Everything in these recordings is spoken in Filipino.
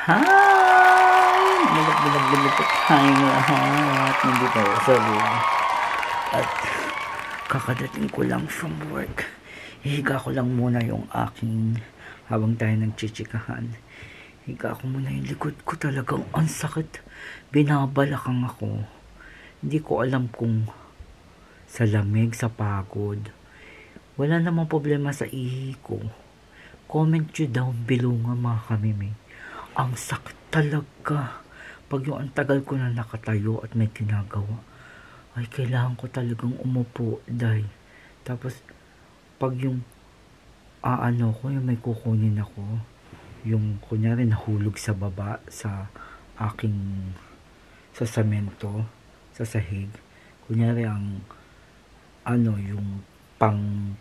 Hi! Bulag tayong lahat. Nandito ako sa room. At kakadating ko lang from work. Hihiga ko lang muna yung aking habang tayo nagchichikahan. Higa ko muna yung likod ko, talagang ang sakit. Binabalakang ako. Hindi ko alam kung sa lamig, sa pagod. Wala namang problema sa ihi ko. Comment nyo down below nga mga kamimi. Ang sakit talaga. Pag yung ang tagal ko na nakatayo at may ginagawa, ay kailangan ko talagang umupo, day. Tapos, pag yung ko, yung may kukunin ako, yung kunyari nahulog sa baba, sa semento, sa sahig. Kunyari yung pang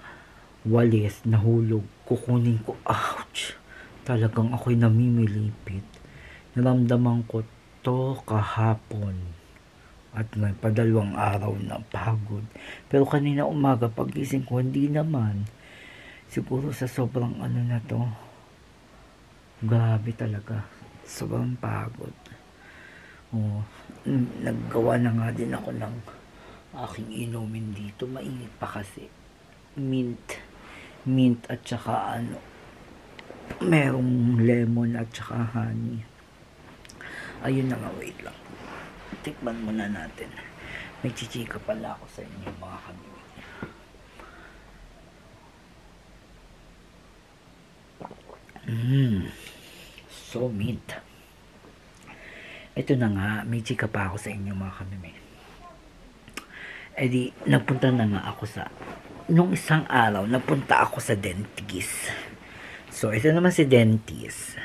walis, nahulog, kukunin ko, ouch! Talagang ako'y namimilipit. Naramdaman ko to kahapon. At may padalawang araw na pagod. Pero kanina umaga, pagising ko, hindi naman. Siguro sa sobrang na to. Grabe talaga. Sobrang pagod. Naggawa na nga din ako ng aking inumin dito. Mainit pa kasi. Mint at saka merong lemon at saka honey. Ayun na nga, wait lang. Tikman muna natin. May chichika pala ako sa inyo mga kamimi. So mint. Ito na nga, may chika pa ako sa inyo mga kamimi. Di, napunta na nga ako nung isang araw, napunta ako sa dentist. So, ito naman si dentist.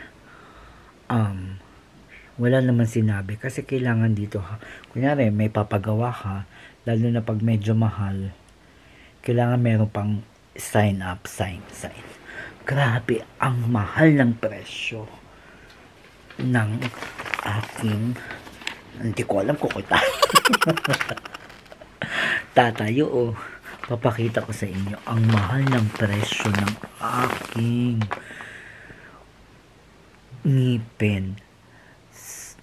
Wala naman sinabi kasi kailangan dito kunyari may papagawa ka, lalo na pag medyo mahal, kailangan meron pang sign. Grabe, ang mahal ng presyo ng aking, hindi ko alam kung kita. Tatayo papakita ko sa inyo ang mahal ng presyo ng aking ngipin.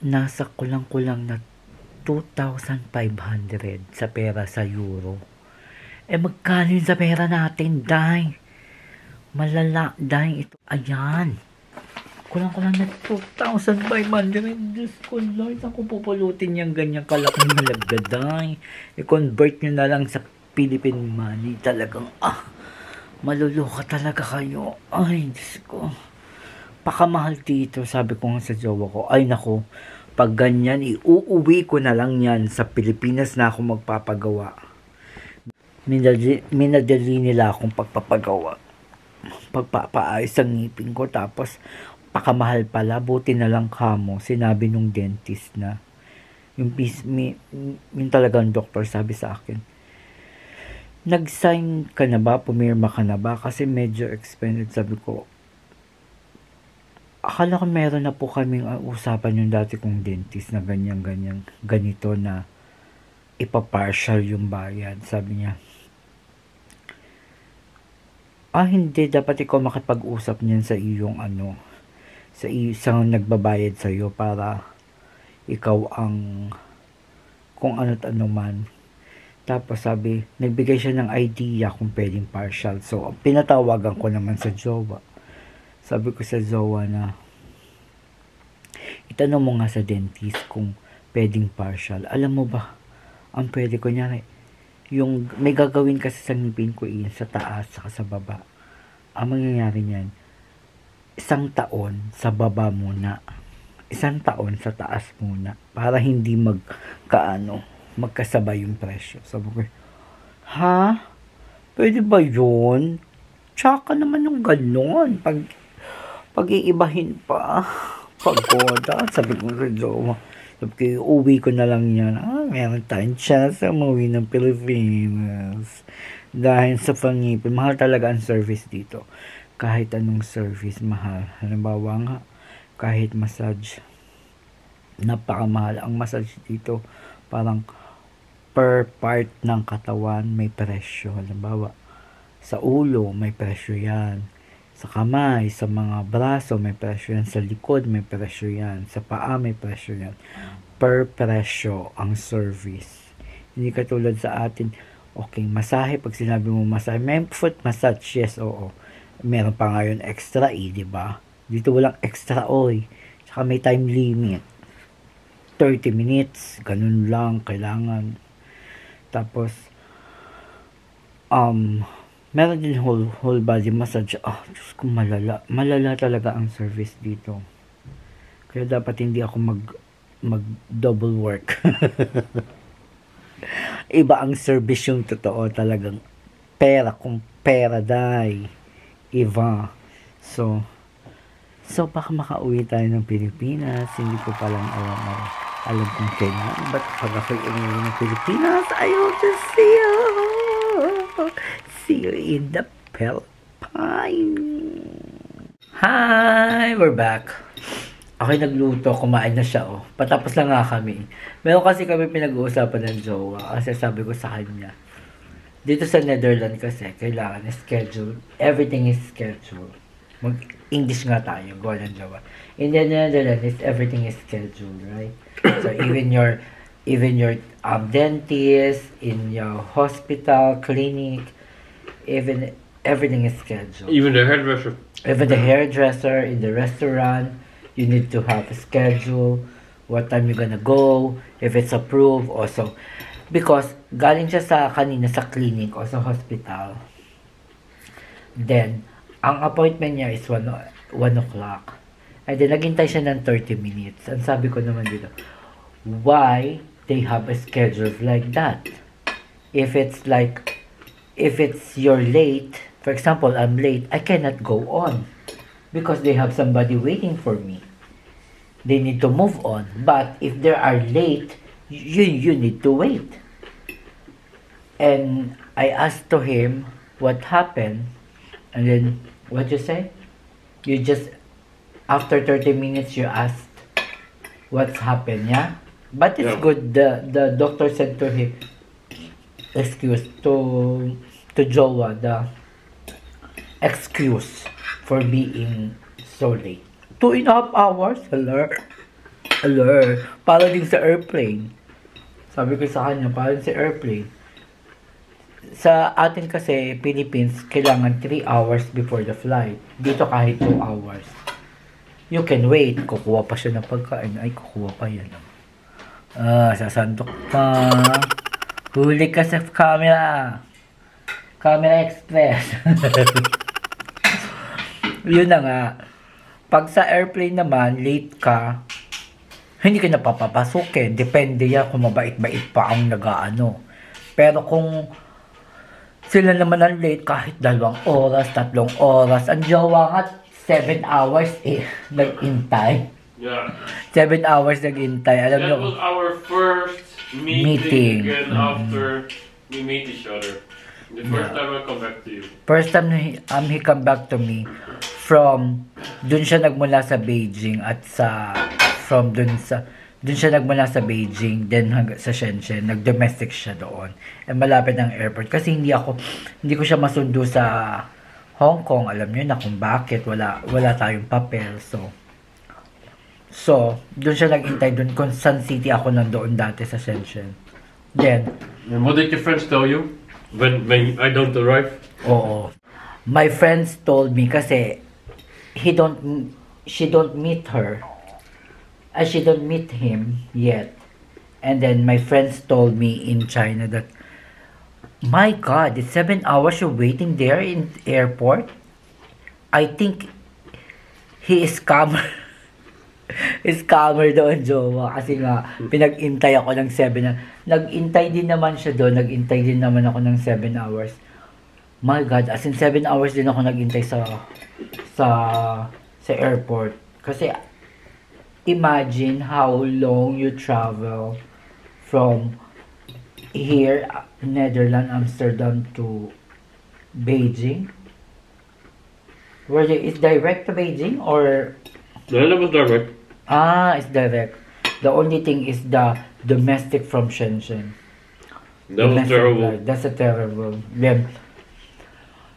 Nasa kulang-kulang na 2,500 sa pera sa euro. Magkano yun sa pera natin, day? Malala, day. Ito, ayan. Kulang-kulang na 2,500. Diyos ko, Lord, saan ko pupulutin yung ganyang kalaking halaga, day? I-convert nyo na lang sa Philippine money. Talagang, maluluka talaga kayo. Ay, Diyos ko. Pakamahal dito, sabi ko nga sa jowa ko. Ay, naku. Pag ganyan, iuuwi ko na lang yan sa Pilipinas na ako magpapagawa. Minadali nila akong pagpapagawa. Pagpapaayos ang ngipin ko. Tapos, pakamahal pala. Buti na lang kamo. Sinabi nung dentist na. Yung talagang doktor sabi sa akin, nag-sign ka na ba? Pumirma ka na ba? Kasi medyo expensive. Sabi ko, akala ko meron na po kaming usapan yung dati kong dentist na ganito na ipapartial yung bayad. Sabi niya, hindi, dapat ikaw makipag-usap niyan sa iyong sa isang nagbabayad sa iyo para ikaw ang kung ano't ano man. Tapos sabi, nagbigay siya ng idea kung pwedeng partial. So, pinatawagan ko naman sa jowa. Sabi ko sa jowa na, itanong mo nga sa dentist kung pwedeng partial. Alam mo ba, ang pwede ko niya, yung may gagawin kasi sa ngipin ko sa taas saka sa baba. Ang mangyayari niyan, 1 taon sa baba muna. 1 taon sa taas muna. Para hindi magkasabay yung presyo. Sabi ko, pwede ba yun? Tsaka naman yung ganon. Pag-iibahin pa. Pagoda. Sabi ko sa jowa. Sabi ko, uwi ko na lang yan. Meron tayong chance sa umuwi ng Pilipinas. Dahil sa pangipin, mahal talaga ang service dito. Kahit anong service, mahal. Halimbawa nga, kahit massage, napakamahal. Ang massage dito, parang per part ng katawan may presyo. Halimbawa, sa ulo, may presyo yan. Sa kamay, sa mga braso, may pressure yan. Sa likod, may pressure yan. Sa paa, may pressure yan. Per presyo ang service. Hindi katulad sa atin, okay, masahe, pag sinabi mo masahe, may foot massage, yes, oo. Meron pa ngayon extra di ba? Dito walang extra Tsaka may time limit. 30 minutes, ganun lang, kailangan. Tapos, meron din whole body massage. Diyos ko, malala. Malala talaga ang service dito. Kaya dapat hindi ako mag double work. Iba ang service yung totoo talagang pera kung pera day. Iba. So baka makauwi tayo ng Pilipinas. Hindi ko palang alam kung kailan. But pag ako'y umuwi ng Pilipinas, I hope to see you. See you in the Philippines. Hi! We're back. Ako'y nagluto. Kumain na siya, Patapos lang nga kami. Meron kasi kami pinag-uusapan ng jowa. Kasi sabi ko sa kanya, dito sa Netherlands kasi, kailangan schedule. Everything is scheduled. Mag-English nga tayo, gawa ng jowa. In the Netherlands, everything is scheduled, right? So even your dentist, in your hospital, clinic, even everything is scheduled. Even the hairdresser. Even the hairdresser, in the restaurant, you need to have a schedule, what time you're gonna go, if it's approved, also. Because, galing siya kanina sa clinic o sa hospital. Then, ang appointment niya is 1 o'clock. And then, naghintay siya ng 30 minutes. Ang sabi ko naman dito, why they have a schedule like that? If you're late, for example, I'm late, I cannot go on. Because they have somebody waiting for me. They need to move on. But if they are late, you need to wait. And I asked to him what happened. And then, what you say? You just, after 30 minutes, you asked what's happened, yeah? But it's good. The doctor said to him, to Jowa, the excuse for being so late. 2.5 hours? Hello? Para din sa airplane. Sabi ko sa kanya, para din sa airplane. Sa atin kasi, Philippines, kailangan 3 hours before the flight. Dito kahit 2 hours. You can wait. Kukuha pa siya ng pagkain. Ay, kukuha pa yan. Sasandok pa. Huli ka sa camera. Camera Express. Yun na nga. Pag sa airplane naman, late ka, hindi ka napapapasukin. Depende yan kung mabait-bait pa ang nag-aano. Pero kung sila naman ang late, kahit 2 oras, 3 oras, ang jowa nga 7 hours nag-intay. Yeah. 7 hours nag-intay. Alam that nyo, was our first meeting. Again after we meet each other. The first time I come back to you. First time he come back to me from dun siya nagmula sa Beijing at dun siya nagmula sa Beijing then sa Shenzhen, nag-domestic siya doon. And malapit ang airport kasi hindi ko siya masundo sa Hong Kong. Alam niyo na kung bakit wala tayong papel. So dun siya nag-intay dun kung Sun City ako nandoon dati sa Shenzhen. Then and what did your friends tell you when I don't arrive? Oo. My friends told me kasi she don't meet her. She don't meet him yet. And then my friends told me in China that, my God, it's 7 hours you're waiting there in the airport. I think he is scammer. Scammer doon, jowa. Kasi nga, pinag-intay ako ng 7 na. Nag-intay din naman siya doon. Nag-intay din naman ako ng 7 hours. My God, as in 7 hours din ako nag-intay sa airport. Kasi, imagine how long you travel from here, Netherlands, Amsterdam to Beijing. Is direct to Beijing or? No, that was direct. It's direct. The only thing is the domestic from Shenzhen. That was terrible. That's a terrible. Then,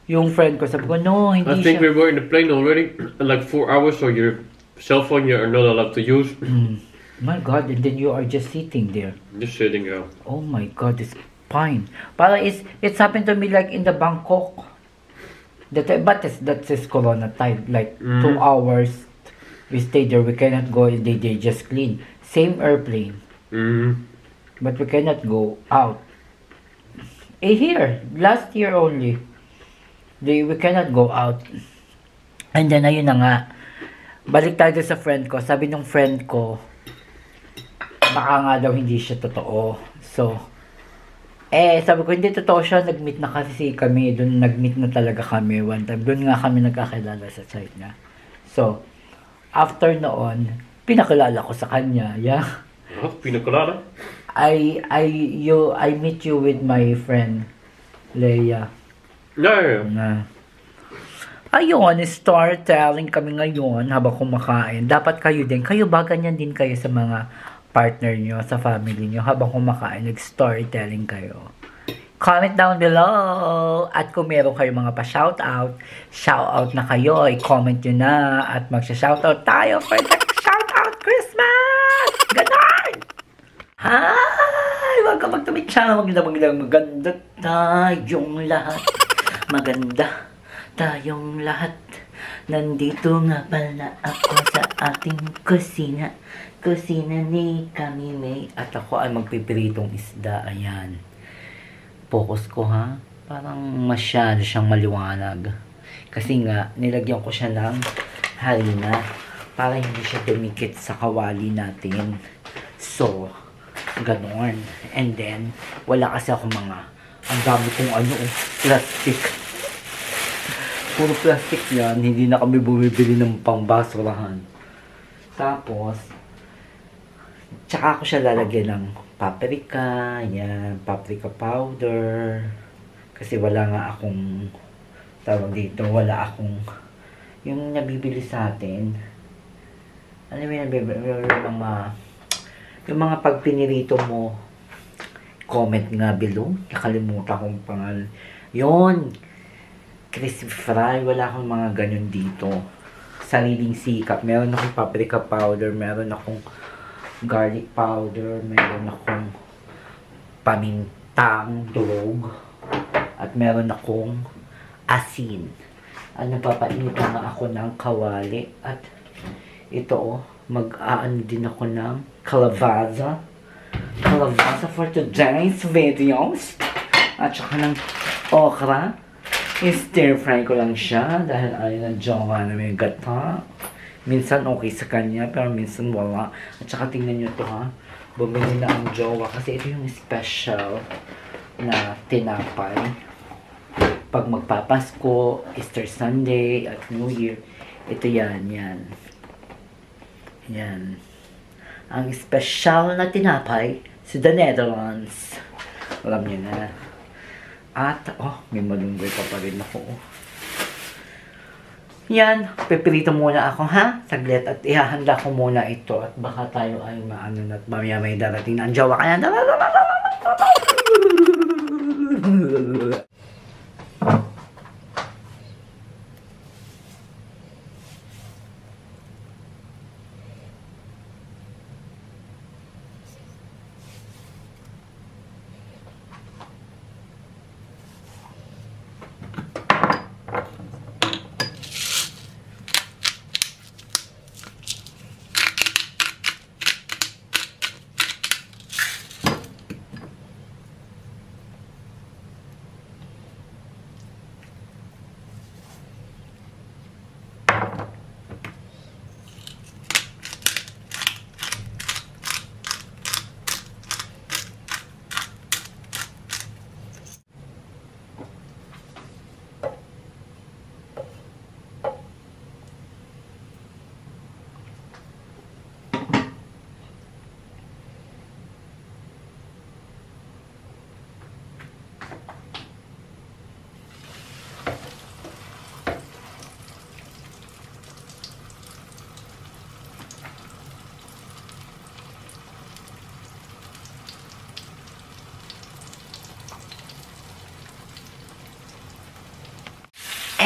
Yung friend ko, sabi ko, no, I hindi think siya. we were in the plane already, like 4 hours, so your cell phone you are not allowed to use. My God, and then you are just sitting there. Just sitting out. Oh my God, it's fine. Para it's happened to me like in the Bangkok. But that's is Corona time. Like 2 hours, we stayed there. We cannot go. They just clean. Same airplane, but we cannot go out. Here last year only, we cannot go out. And then ayun na nga. Balik tayo sa friend ko. Sabi nung friend ko, baka nga daw hindi siya totoo. So, sabi ko, hindi totoo siya. Nag-meet na kasi kami. Doon, nag-meet na talaga kami one time. Doon nga kami nagkakilala sa site niya. So, after noon, pinakilala ko sa kanya. Yeah. Oh, pinacolada? I meet you with my friend, Leia. Yeah. Ayun, storytelling kami ngayon habang kumakain. Dapat kayo din. Kayo ba ganyan din kayo sa mga partner nyo, sa family nyo, habang kumakain, nag-storytelling kayo. Comment down below. At kung meron kayo mga pa-shoutout, shoutout na kayo, i-comment nyo na. At magsha-shoutout tayo for the shoutout Christmas! Ganon! Hi! Wag ka magtumit siya. Maganda tayong lahat. Maganda tayong lahat. Nandito nga pala ako sa ating kusina. Kusina ni Kami May. At ako ay magpipiritong isda. Ayan. Focus ko ha. Parang masyado siyang maliwanag. Kasi nga, nilagyan ko siya ng harina para hindi siya dumikit sa kawali natin. So, ganon. And then, wala kasi ako ang dami kong plastic. Puro plastic yan. Hindi na kami bumibili ng pangbasurahan. Tapos, tsaka ako siya lalagyan ng paprika. Yan, paprika powder. Kasi wala nga akong, tawag dito, wala akong, yung nabibili sa atin. Ano yung nabibili? Yung mga pag pinirito mo, comment nga below. Nakalimutan kong pangalan. Yun! Crispy fry. Wala akong mga ganun dito. Sariling sikap. Meron akong paprika powder. Meron akong garlic powder. Meron akong pamintang durog. At meron akong asin. Papainitan na ako ng kawali. At ito, mag-aano din ako ng calabaza. Calabaza for today's videos. At saka ng okra. I-stir fry ko lang siya dahil ayaw ng jowa na may gata. Minsan okay sa kanya pero minsan wala. At saka tingnan nyo to ha. Bumili na ang jowa kasi ito yung special na tinapay. Pag magpapasko, Easter Sunday at New Year, ito yan. Yan. Ang special na tinapay sa the Netherlands. Alam nyo na. At, may malunggay pa rin ako. Yan, pipirito muna ako ha, saglit. At ihahanda ko muna ito. At baka tayo ay maano na at mamaya may darating na ang jowa. Kaya,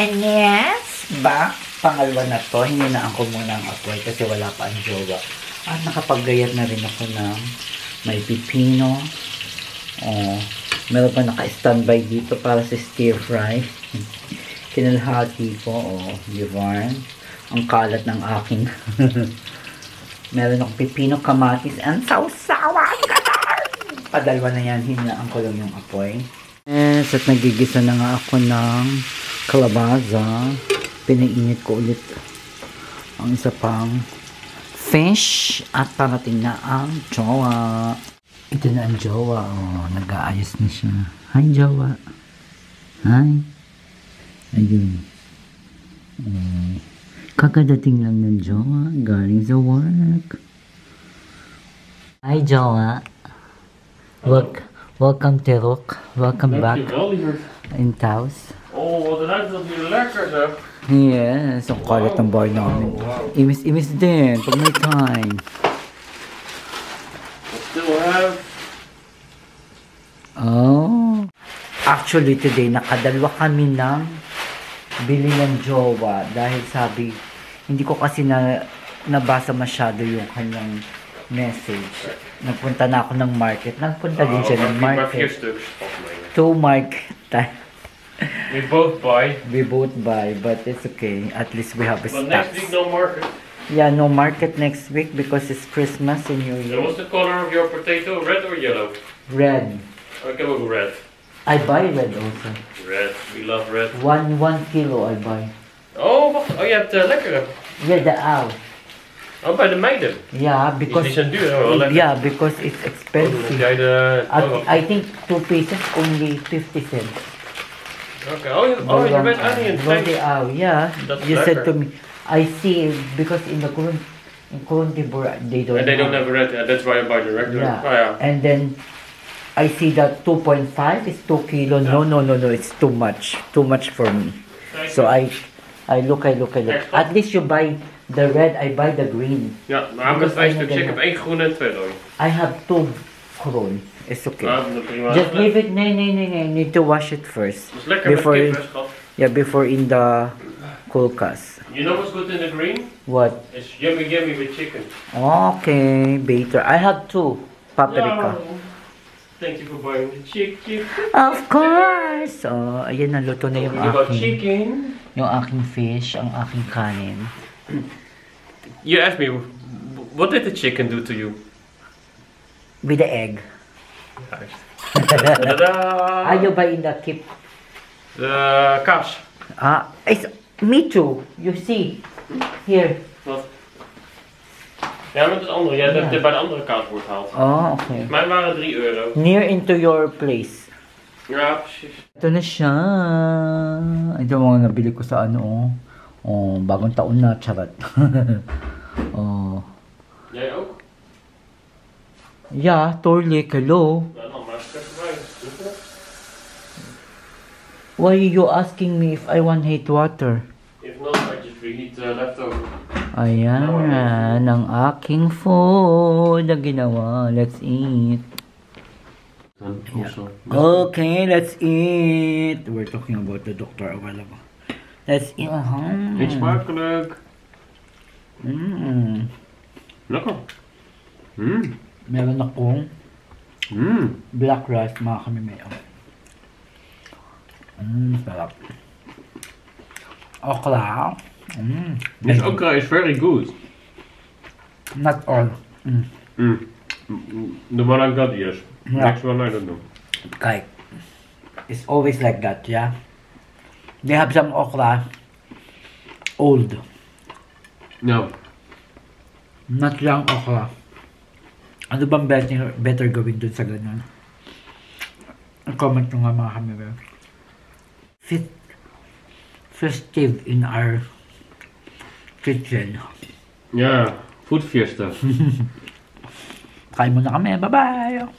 And yes, pangalawa na to. Hininaan ko muna ang apoy kasi wala pa ang jowa. At nakapaggayat na rin ako ng may pipino. Meron pa naka-standby dito para sa stir fry. Kinalhati ko. Divan. Ang kalat ng aking. Meron akong pipino, kamatis, and sausawan. Padalwa na yan. Hininaan ko lang yung apoy. Yes, at nagigisa na nga ako ng kalabaza. Pinainit ko ulit ang isa pang fish at parating na ang jowa. Ito na ang jowa. Nag-aayos na siya. Hi, jowa. Hi. Ayun. Kakadating lang ng jowa. Galing sa work. Hi, jowa. Welcome to Rock. Welcome back in Taos. Oh, wat ruikt dat hier lekker zeg. Yes, ang kalat ng bar namin. Imis din, pag may time. Still have. Oh. Actually, today, nakadalwa kami ng bili ng jowa. Dahil sabi, hindi ko kasi nabasa masyado yung kanyang message. Nagpunta na ako ng market. Nagpunta din siya ng market. 2 market. We both buy, but it's okay. At least we have a But stocks. next week no market. Yeah, no market next week because it's Christmas and New Year. And what's the color of your potato? Red or yellow? Red. Okay, we'll go red. I buy red also. Red. We love red. 1 kilo I buy. Oh, wacht. Oh, je hebt lekkere. Yeah, the owl. Oh, bij de meiden. Yeah, because Die zijn duur, hè? Wel lekker. yeah, because it's Heb expensive. jij de... I think 2 pieces only 50 cents. Okay. Oh, je bent eigenlijk in het the owl, yeah. That's You said to lekker. me, I see because in the Kurundibur they don't. And they don't have red. Yeah, that's why I buy the regular. Yeah. Oh, yeah. And then I see that 2.5 is 2 kilo. Yeah. No, it's too much. Too much for me. Thank So you. I look. Extra. At least you buy the red, I buy the green. Ja, maar met Because 5 I stuk. know Ik heb 1 groen en 2 rode. I have 2 kroon. It's okay. Ah, dat is prima. Just leave it. Nee. Need to wash it first. Dat is lekker Before met you- kip, hè, schat. Yeah, before in the kulkas. You know what's good in the green? What? It's yummy with chicken. Okay, better. I have 2 paprika. Yeah. Thank you for buying the chicken. Of course. So, ayan, naluto na yung You got aking, chicken. yung aking fish, ang aking kanin. You asked me, what did the chicken do to you? With the egg. Juist. Tadaa! You buy in the kip. De kaas. It's me too. You see. Here. Wat? Ja, met het andere. Jij hebt het bij de andere kaasboer gehaald. Oh, okay. Mij waren 3 euro. Near into your place. Ja, precies. Ito na siya. Ito yung mga nabili ko sa ano. Bagong taon na. Charot. Jij ook? Yeah, Torlik. Hello. Ja, dan maak ik even bij. Why are you asking me if I want hot water? If not, I just reheat leftover. Ayan, ang aking food na ginawa. Let's eat. Okay, let's eat. We're talking about the doctor a while ago. Let's eat. Eet smakelijk. Lekker. Meron akong black rice, mga kamimayo. Sarap. Okra. This okra is very good. Not all. The one I got, yes. Yeah. Next one I don't know. Kijk. It's always like that, yeah? They have some okra. Old. No. Not young okra. Ano bang better gawin dun sa ganyan? Comment nyo nga mga kamimayo. Festive in our kitchen. Ja, food fiesta. Kain muna kami. Bye-bye!